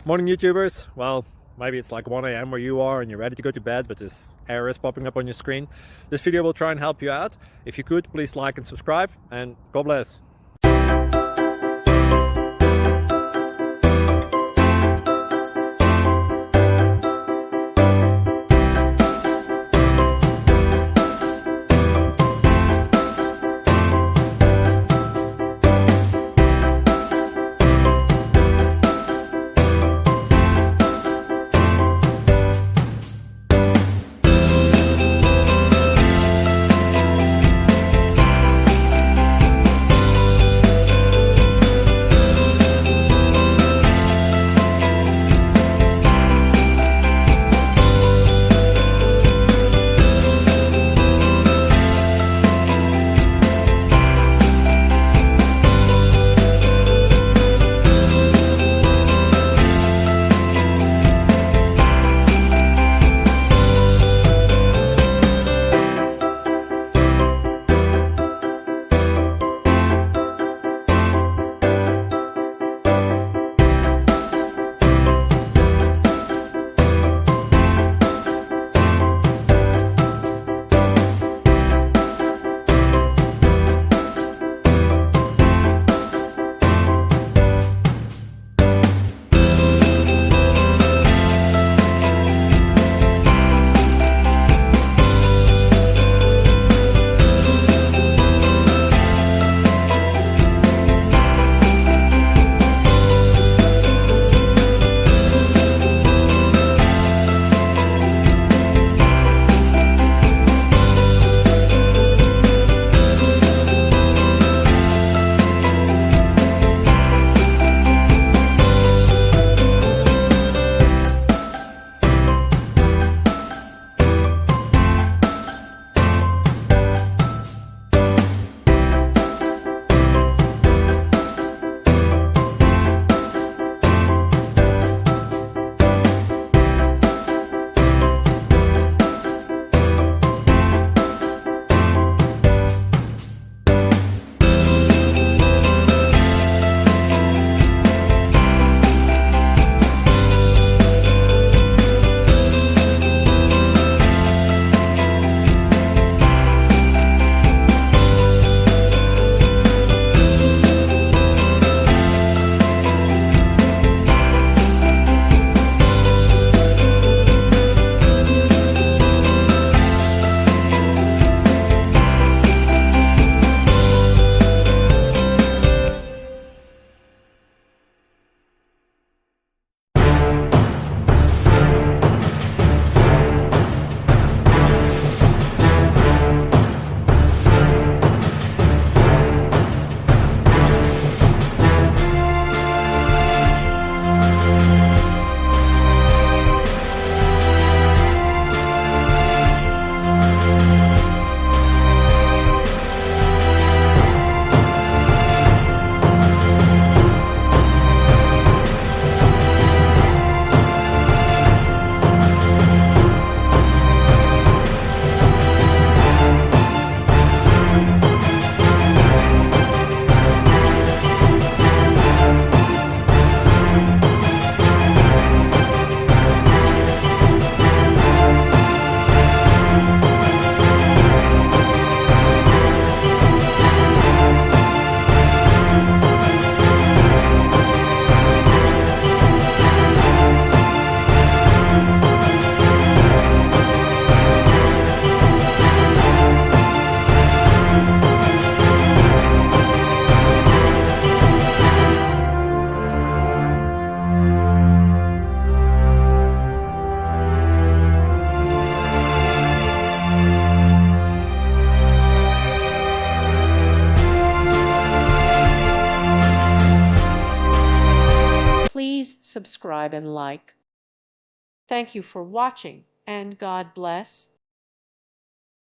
Morning YouTubers. Well, maybe it's like 1 a.m. where you are and you're ready to go to bed, but this error is popping up on your screen. This video will try and help you out. If you could, please like and subscribe, and God bless. Please subscribe and like. Thank you for watching, and God bless.